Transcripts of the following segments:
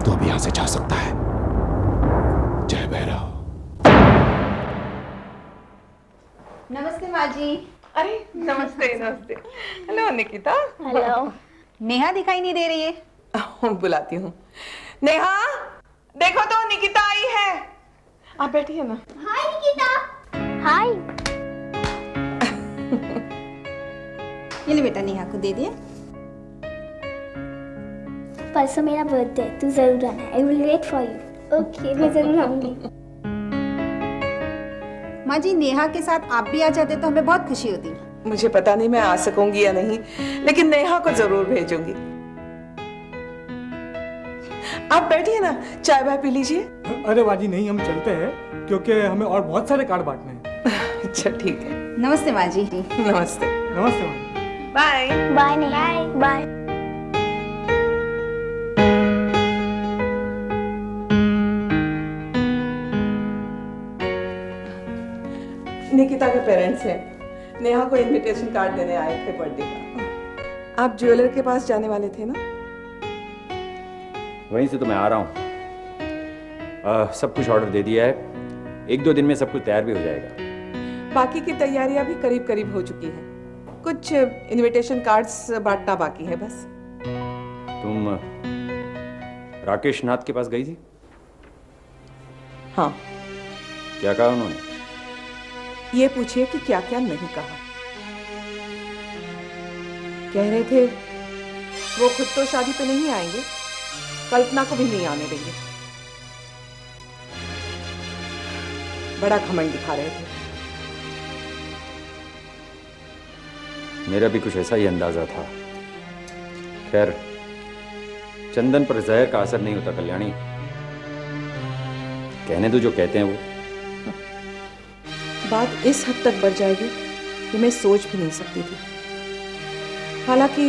तू अब यहां से जा सकता है। जय भैरव। नमस्ते माँ जी। अरे नमस्ते नमस्ते। हेलो निकिता। हेलो। नेहा दिखाई नहीं दे रही है। बुलाती हूँ। नेहा देखो तो निकिता आई है। आप बैठिए ना। हाय निकिता। हाय। ये ले बेटा, नेहा को दे दिए। परसों मेरा बर्थडे है, तू जरूर आना। I will wait for you. Okay, मैं जरूर आऊंगी। माँ जी, नेहा के साथ आप भी आ जाते तो हमें बहुत खुशी होती। मुझे पता नहीं मैं आ सकूंगी या नहीं, लेकिन नेहा को जरूर भेजूंगी। आप बैठिए ना, चाय वाय पी लीजिए। अरे बाजी नहीं, हम चलते हैं क्योंकि हमें और बहुत सारे कार्ड बांटने हैं। अच्छा ठीक है। नमस्ते माँ जी। नमस्ते। नमस्ते माँ। बाय बाय नहीं बाय। निकिता के पेरेंट्स हैं, नेहा को इनविटेशन कार्ड देने आए थे बर्थडे का। आप ज्वेलर के पास जाने वाले थे ना? वहीं से तो मैं आ रहा हूँ। सब कुछ ऑर्डर दे दिया है, 1-2 दिन में सब कुछ तैयार भी हो जाएगा। बाकी की तैयारियां भी करीब करीब हो चुकी हैं। कुछ इनविटेशन कार्ड्स बांटना बाकी है बस। तुम राकेश नाथ के पास गई थी? हाँ। क्या कहा उन्होंने? ये पूछिए कि क्या क्या नहीं कहा। कह रहे थे वो खुद तो शादी पे नहीं आएंगे, कल्पना को भी नहीं आने देंगे। बड़ा घमंड दिखा रहे थे। मेरा भी कुछ ऐसा ही अंदाजा था। खैर, चंदन पर जहर का असर नहीं होता कल्याणी। कहने दो जो कहते हैं वो। बात इस हद तक बढ़ जाएगी कि मैं सोच भी नहीं सकती थी। हालांकि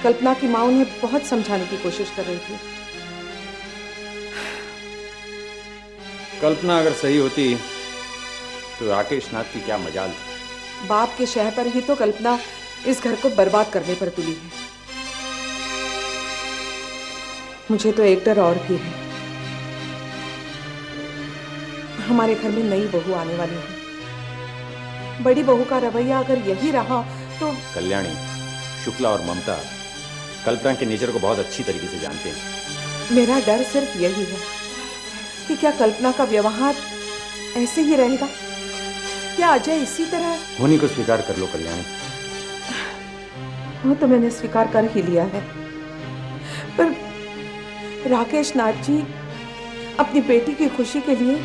कल्पना की माँ उन्हें बहुत समझाने की कोशिश कर रही थी। कल्पना अगर सही होती तो राकेश नाथ की क्या मजाल थी। बाप के शह पर ही तो कल्पना इस घर को बर्बाद करने पर तुली है। मुझे तो एक डर और भी है। हमारे घर में नई बहू आने वाली है। बड़ी बहू का रवैया अगर यही रहा तो। कल्याणी, शुक्ला और ममता कल्पना के नेचर को बहुत अच्छी तरीके से जानते हैं। मेरा डर सिर्फ यही है कि क्या कल्पना का व्यवहार ऐसे ही रहेगा? क्या अजय इसी तरह? होनी को स्वीकार कर लो कल्याणी। वो तो मैंने स्वीकार कर ही लिया है, पर राकेश नाथ जी अपनी बेटी की खुशी के लिए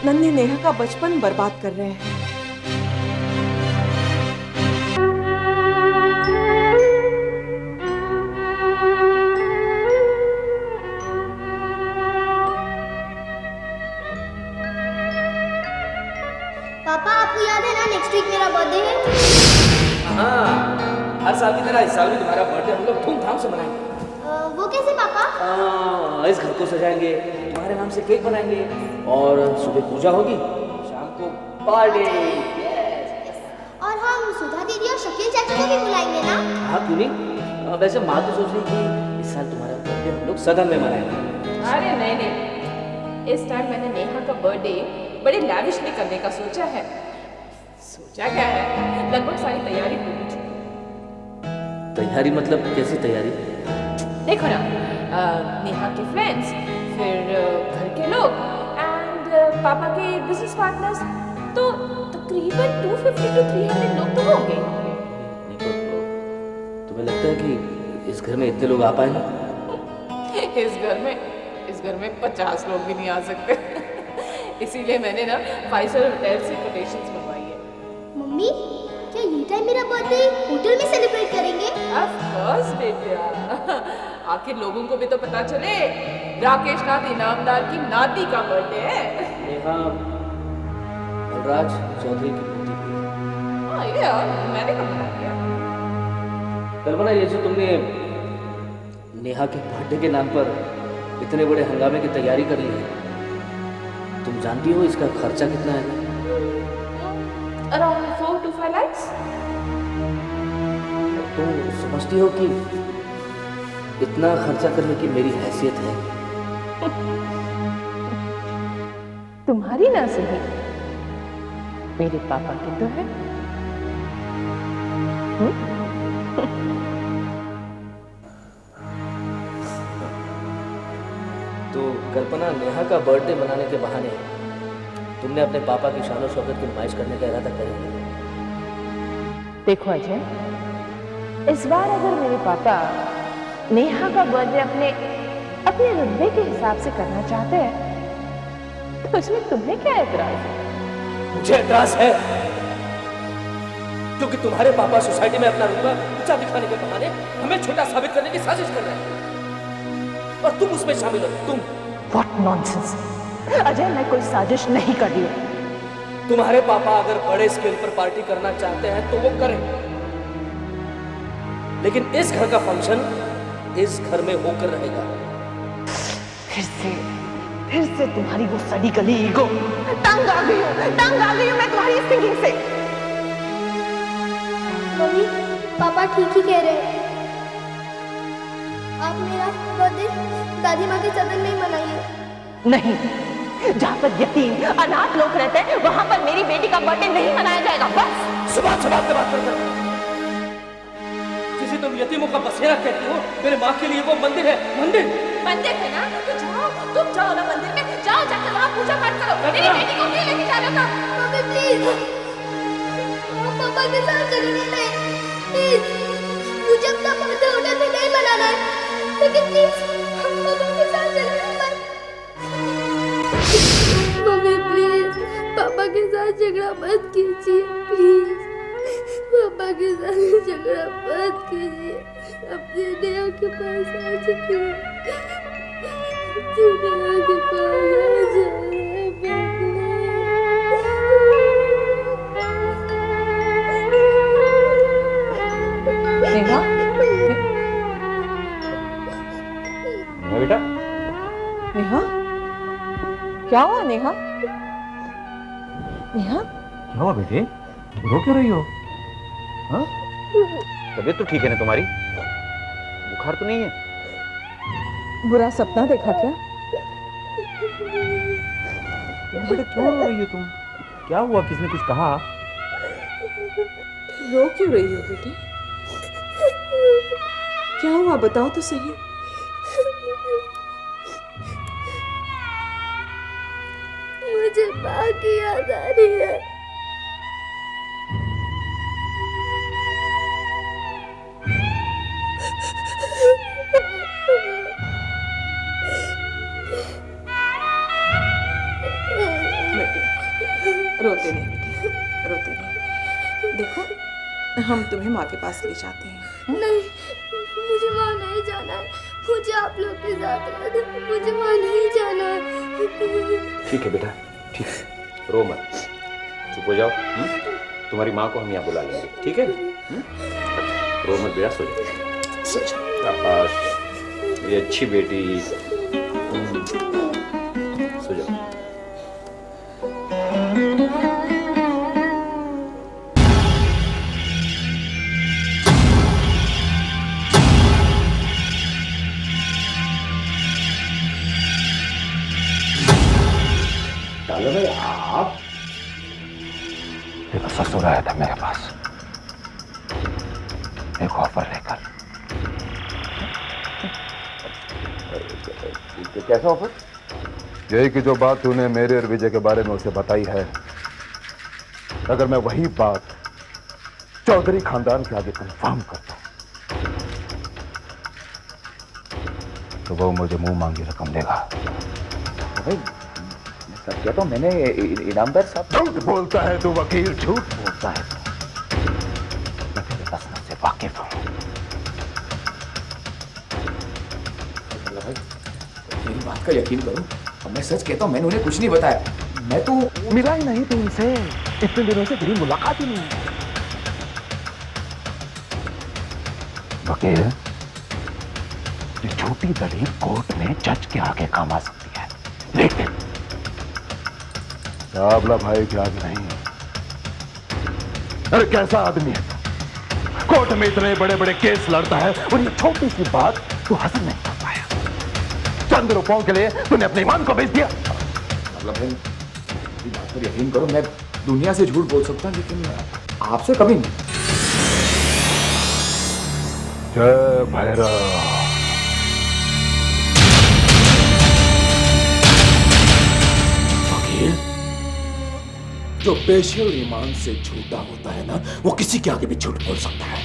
नन्ही नेहा का बचपन बर्बाद कर रहे हैं। पापा, आपको याद है ना नेक्स्ट वीक मेरा बर्थडे है? हाँ, हर साल की तरह इस साल भी तुम्हारा बर्थडे हम लोग धूमधाम से मनाएंगे। वो कैसे पापा? इस घर को सजाएंगे, तुम्हारे नाम से केक बनाएंगे और सुबह पूजा होगी, शाम को पार्टी। और हम सुधा दीदी और शकील चाचा को भी बुलाएंगे ना? हाँ क्यों नहीं। वैसे माँ तो सोच रही थी इस साल तुम्हारा बर्थडे हम लोग सदन में मनाएंगे। अरे नहीं, इस टाइम मैंने नेहा का बर्थडे बड़े लैविशली करने का सोचा है। सोचा क्या है, लगभग सारी तैयारी हो गई। तैयारी मतलब कैसी तैयारी? देखो ना, नेहा के फ्रेंड्स, फिर घर के लोग एंड पापा के बिजनेस पार्टनर्स, तो तकरीबन 250 to 300 लोग तो होंगे। तुम्हें लगता है कि इस घर में इतने लोग आ पाएंगे? इस घर में 50 लोग भी नहीं आ सकते। इसीलिए मैंने ना 5 स्टार होटल से कोटेशंस मंगवाई है। मम्मी, क्या ये टाइम मेरा बर्थडे होटल में सेलिब्रेट करेंगे? ऑफ कोर्स बेटा, आखिर लोगों को भी तो पता चले राकेश नाथ इनामदार की नाती का बर्थडे है। नेहा बलराज चौधरी की बेटी भी। हाँ ये मैंने कब बता दिया? कल्पना, ये जो तुमने नेहा के बर्थडे के नाम पर इतने बड़े हंगामे की तैयारी कर ली है, तुम जानती हो इसका खर्चा कितना है? Around 4 to 5 lakhs। तुम समझती हो कि इतना खर्चा करने की मेरी हैसियत है? तुम्हारी ना सही, मेरे पापा की तो है। तो कल्पना, नेहा का बर्थडे मनाने के बहाने तुमने अपने पापा की शान और शौकत की नुमाइश करने का इरादा कर लिया। देखो अजय, इस बार अगर मेरे पापा नेहा का बर्थडे अपने रुतबे के हिसाब से करना चाहते हैं तो इसमें तुम्हें क्या एतराज है? मुझे एतराज है क्योंकि तुम्हारे पापा सोसाइटी में अपना रुतबा ऊंचा दिखाने के बहाने हमें छोटा साबित करने की साजिश कर रहे हैं और तुम उसमें शामिल हो। तुम What nonsense! अजय, मैं कोई साजिश नहीं कर रही हूँ। तुम्हारे पापा अगर बड़े स्केल पर पार्टी करना चाहते हैं तो वो करें, लेकिन इस घर का फंक्शन इस घर में होकर रहेगा। फिर से तुम्हारी वो सड़ी गली ईगो। तंग आ गई हूँ मैं तुम्हारी सिंगिंग से। मम्मी, पापा ठीक ही कह रहे हैं। आप मेरा बर्थडे दादी माँ के सदन में ही मनाइए। नहीं, जहाँ पर यतीम अनाथ लोग रहते हैं वहाँ पर मेरी बेटी का बर्थडे नहीं मनाया जाएगा। बस सुबह से बात कर जिसे तुम यतीमों का बसेरा कहती हो, मेरे माँ के लिए वो मंदिर है। मंदिर है ना, तो जाओ, तुम जाओ ना मंदिर में, जाओ जाकर वहाँ पूजा पाठ करो। मेरी बेटी को क्यों लेके जा रहे हो? मम्मी प्लीज, पापा के साथ चलना नहीं प्लीज। मुझे अपना बर्थडे होटल में नहीं मनाना है, लेकिन प्लीज पापा के साथ चलना मत। मम्मी प्लीज, पापा के साथ झगड़ा मत कीजिए प्लीज। पापा के साथ झगड़ा मत कीजिए। अपने नेहा के पास आ जाइए। नेहा के पास नेहा, बेटा, नेहा, क्या हुआ नेहा? नेहा, क्या हुआ बेटे? रो क्यों रही हो? हाँ? तबीयत तो ठीक है ना तुम्हारी? बुखार तो नहीं है? बुरा सपना देखा क्या? बेटा क्यों रो रही हो तुम? क्या हुआ? किसने कुछ कहा? रो क्यों रही हो बेटे? क्या हुआ बताओ तो सही। मुझे माँ की याद आ रही है। रोते नहीं बेटे, रोते नहीं। देखो, हम तुम्हें माँ के पास ले जाते हैं। नहीं, मुझे वहाँ नहीं जाना है। मुझे आप लोग के साथ रहना है। मुझे वहाँ नहीं जाना है। ठीक है बेटा, ठीक है, रो मत, चुप हो जाओ। तुम्हारी माँ को हम यहाँ बुला लेंगे, ठीक है? रो मत बेटा, सो जाओ। शाबाश, ये अच्छी बेटी, सो जाओ। भाई आप? तेरा ससुर आया था मेरे पास एक ऑफर लेकर। कैसा ऑफर? यही कि जो बात तूने मेरे और विजय के बारे में उसे बताई है, अगर मैं वही बात चौधरी खानदान के आगे कंफर्म करता हूं तो वो मुझे मुंह मांगी रकम देगा। भाई सच कहता हूं, मैंने इनामदार साहब। झूठ बोलता है तू वकील, झूठ बोलता है तू। मैं तेरे रस्म से वाकिफ हूं। मेरी बात का यकीन करो, मैं सच कहता हूं, मैंने उन्हें कुछ नहीं बताया। मैं तो मिला ही नहीं तू उनसे, इतने दिनों से तेरी मुलाकात ही नहीं है। वकील, ये छोटी दलील कोर्ट में जज के आगे काम आ सकती है, लेकिन साबला भाई के आगे नहीं। अरे कैसा आदमी है तू? कोर्ट में इतने बड़े बड़े केस लड़ता है और ये छोटी सी बात तू हासिल नहीं कर पाया। चंद रुपयों के लिए तूने अपने ईमान को बेच दिया। मतलब है, मेरी बात पर यकीन करो, मैं दुनिया से झूठ बोल सकता हूँ लेकिन आपसे कभी नहीं। जय भैरव। वकील, जो पेशे और ईमान से झूठा होता है ना, वो किसी के आगे भी झूठ बोल सकता है।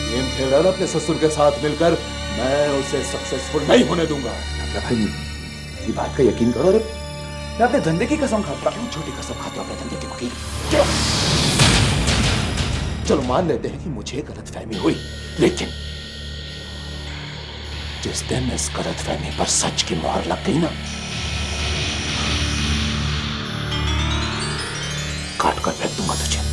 गेम खेल रहा है अपने ससुर के साथ मिलकर, मैं उसे सक्सेसफुल नहीं होने दूंगा। भाई मेरी बात का यकीन करो, अरे मैं अपने धंधे की कसम खाता हूँ। क्यों झूठी कसम खाते हो अपने धंधे के वकील? क्यों? चलो मान लेते हैं कि मुझे गलतफहमी हुई, लेकिन जिस दिन इस गलतफहमी पर सच की मोहर लग गई ना, काट कर फेंक दूंगा तुझे।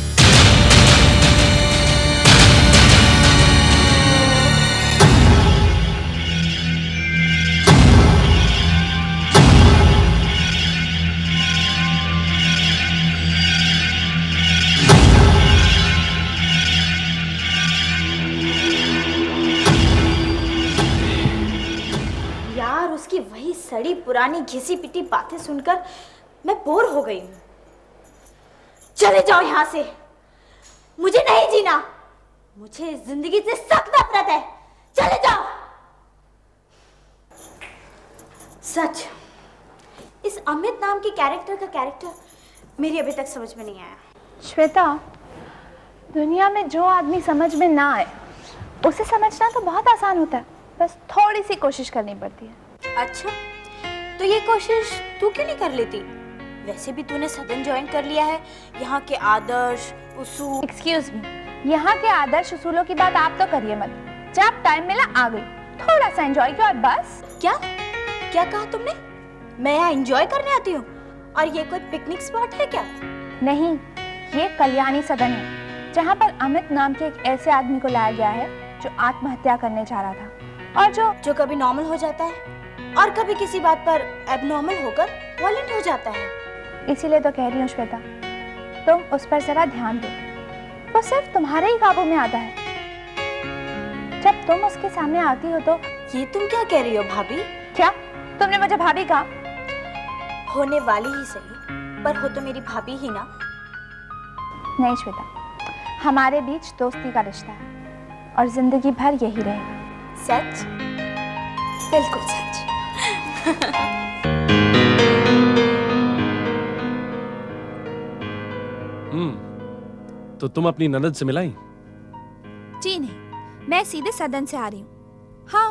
उसकी वही सड़ी पुरानी घिसी पिटी बातें सुनकर मैं बोर हो गई हूँ। चले जाओ यहाँ से, मुझे नहीं जीना, मुझे इस जिंदगी से सख्त नफरत है। चले जाओ। सच, इस अमित नाम के कैरेक्टर मेरी अभी तक समझ में नहीं आया। श्वेता, दुनिया में जो आदमी समझ में ना आए उसे समझना तो बहुत आसान होता है, बस थोड़ी सी कोशिश करनी पड़ती है। अच्छा, तो ये कोशिश तू क्यों नहीं कर लेती? वैसे भी तूने सदन ज्वाइन कर लिया है, यहाँ के आदर्श उसूल। एक्सक्यूज मी, यहाँ के आदर्श उसूलों की बात आप तो करिए मत। जब टाइम मिला आ गई, थोड़ा सा एंजॉय किया और बस। क्या कहा तुमने? मैं यहाँ एंजॉय करने आती हूँ और ये कोई पिकनिक स्पॉट है क्या? नहीं, ये कल्याणी सदन है, जहाँ पर अमित नाम के एक ऐसे आदमी को लाया गया है जो आत्महत्या करने जा रहा था और जो कभी नॉर्मल हो जाता है और कभी किसी बात पर एबनॉर्मल होकर वॉलेंट हो जाता है। इसीलिए तो कह रही हूँ श्वेता, तुम उस पर जरा ध्यान दो, वो सिर्फ तुम्हारे ही काबू में आता है। जब तुम उसके सामने आती हो तो। ये तुम क्या कह रही हो भाभी? क्या तुमने मुझे भाभी कहा? होने वाली ही सही, पर हो तो मेरी भाभी ही ना। नहीं श्वेता, हमारे बीच दोस्ती का रिश्ता है और जिंदगी भर यही रहेगा। सच? बिल्कुल सच। तो तुम अपनी ननद से मिलाई? जी नहीं, मैं सीधे सदन से आ रही हूँ। हाँ,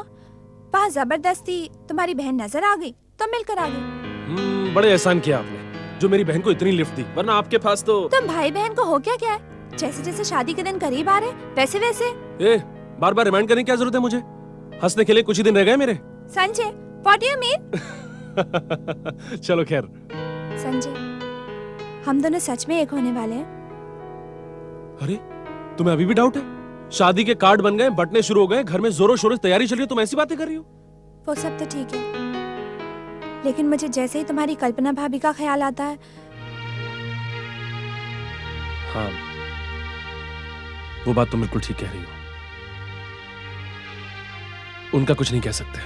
वहाँ जबरदस्ती तुम्हारी बहन नजर आ गई तो मिलकर आ गई। बड़े एहसान किया आपने, जो मेरी बहन को इतनी लिफ्ट दी, वरना आपके पास तो। तुम भाई बहन को हो क्या है? जैसे जैसे शादी के दिन करीब आ रहे वैसे वैसे। बार बार रिमाइंड करने की क्या जरूरत है मुझे? हंसने के लिए कुछ ही दिन रह गए मेरे। Sanjay, what do you mean? चलो खैर। संजय, हम दोनों सच में एक होने वाले हैं। अरे, तुम्हें अभी भी डाउट है? शादी के कार्ड बन गए, बटने शुरू हो गए, घर में जोरों शोरों से तैयारी चल रही है, तुम ऐसी बातें कर रही हो? वो सब तो ठीक है, लेकिन मुझे जैसे ही तुम्हारी कल्पना भाभी का ख्याल आता है। हाँ, वो बात तुम बिल्कुल ठीक कह रही हो। उनका कुछ नहीं कह सकते,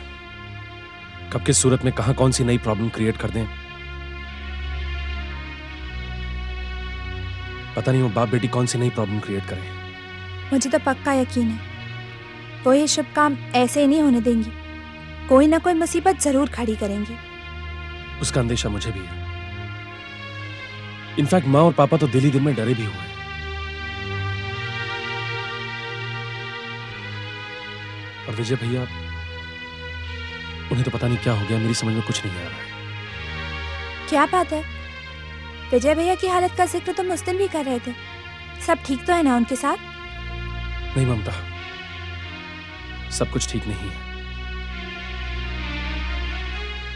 कब किस सूरत में कहां कौन सी नई प्रॉब्लम क्रिएट कर दें। पता नहीं वो बाप बेटी कौन सी नई प्रॉब्लम क्रिएट करें। मुझे तो पक्का यकीन है वो ये शुभ काम ऐसे ही नहीं होने देंगी, कोई ना कोई मुसीबत जरूर खड़ी करेंगी। उसका अंदेशा मुझे भी है। इनफैक्ट माँ और पापा तो दिल ही दिल में डरे भी हुए हैं। और विजय भैया, उन्हें तो पता नहीं क्या हो गया, मेरी समझ में कुछ नहीं आ रहा है। क्या बात है? विजय भैया की हालत का जिक्र तुम उस दिन भी कर रहे थे, सब ठीक तो है ना उनके साथ? नहीं ममता, सब कुछ ठीक नहीं है।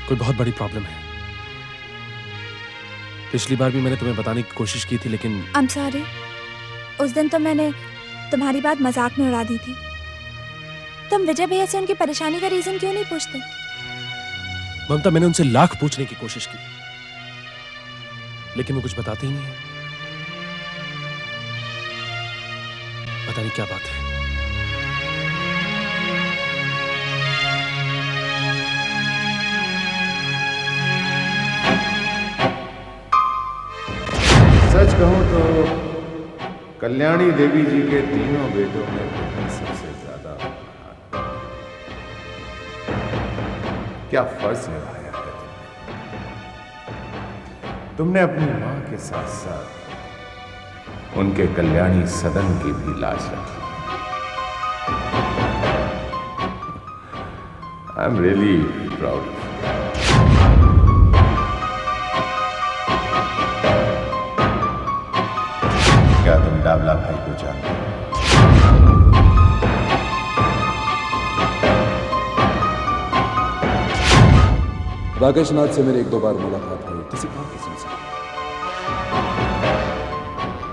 कोई बहुत बड़ी प्रॉब्लम है। पिछली बार भी मैंने तुम्हें बताने की कोशिश की थी, लेकिन I'm sorry, उस दिन तो मैंने तुम्हारी बात मजाक में उड़ा दी थी। तुम विजय भैया से उनकी परेशानी का रीजन क्यों नहीं पूछते? ममता, मैंने उनसे लाख पूछने की कोशिश की, लेकिन वो कुछ बताते ही नहीं है। पता नहीं क्या बात है। कल्याणी देवी जी के तीनों बेटों में तुम्हें सबसे ज्यादा महान। क्या फर्ज निभाया है तुमने अपनी मां के साथ साथ उनके कल्याणी सदन की भी लाज रखी। I am really proud. क्या तुम डावला भाई को जानते हो? राकेश नाथ से मेरी 1-2 बार मुलाकात हुई किसी काम के सिलसिले,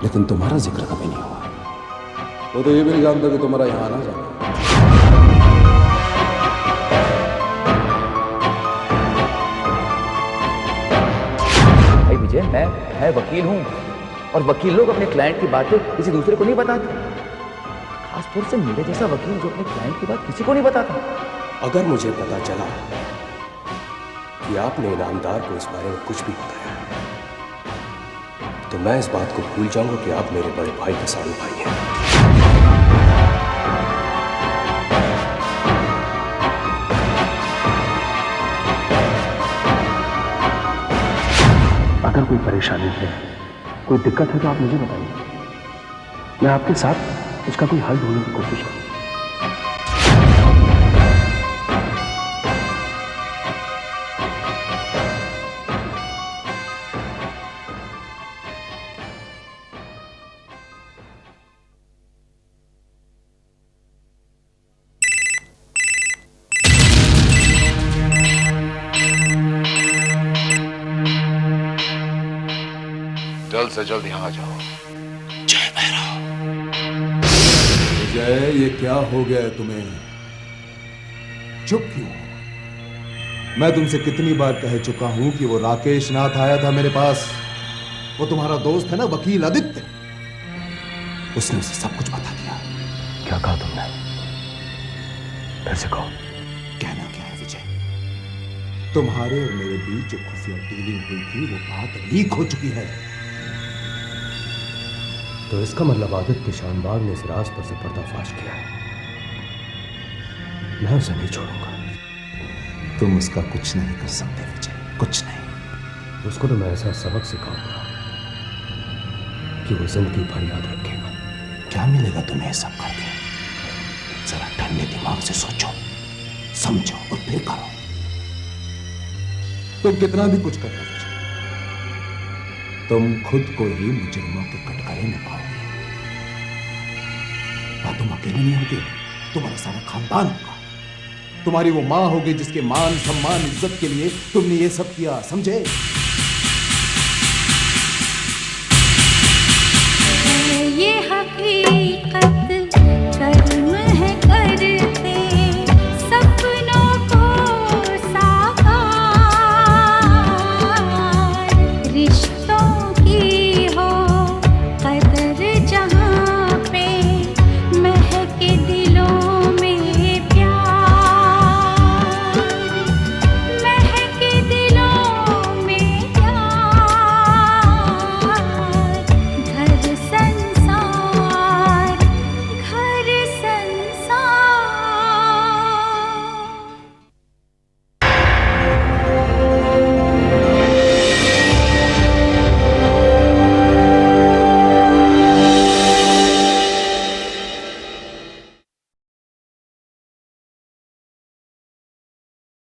लेकिन तुम्हारा जिक्र कभी नहीं हुआ। वो तो ये भी नहीं जानता कि तुम्हारा यहां आना जाना। भाई विजय, मैं वकील हूं और वकील लोग अपने क्लाइंट की बातें किसी दूसरे को नहीं बताते, खासतौर से मेरे जैसा वकील जो अपने क्लाइंट की बात किसी को नहीं बताता। अगर मुझे पता चला कि आपने इनामदार को इस बारे में कुछ भी बताया तो मैं इस बात को भूल जाऊंगा कि आप मेरे बड़े भाई के साड़ू भाई हैं। अगर कोई परेशानी है, कोई दिक्कत है तो आप मुझे बताइए, मैं आपके साथ उसका कोई हल ढूंढने की कोशिश करूंगा। जल्द से जल्द यहां आ जाओ। जय भैरव। विजय, ये क्या हो गया है तुम्हें? चुप क्यों? मैं तुमसे कितनी बार कह चुका हूं कि वो राकेश नाथ आया था मेरे पास। वो तुम्हारा दोस्त है ना, वकील आदित्य। उसने उसे सब कुछ बता दिया। क्या कहा तुमने? फिर से कहो। कहना क्या है विजय? तुम्हारे और मेरे बीच जो खुफिया डीलिंग हुई थी वो बात लीक हो चुकी है। तो इसका मतलब आदित्य शानबाग ने इस राज पर से पर्दाफाश किया है। मैं उसे नहीं छोड़ूंगा। तुम उसका कुछ नहीं कर सकते विजय, कुछ नहीं। उसको तो मैं ऐसा सबक सिखाऊंगा कि वो जिंदगी भर याद रखेगा। क्या मिलेगा तुम्हें ये सब करके? जरा ठंडे दिमाग से सोचो, समझो और फिर करो। तुम कितना भी कुछ कर लो, तुम खुद को ही मुजरिमों के कटघरे में पाओगे। और तुम अकेले नहीं होगे, तुम्हारा सारा खानदान होगा। तुम्हारी वो मां होगी जिसके मान सम्मान इज्जत के लिए तुमने ये सब किया, समझे?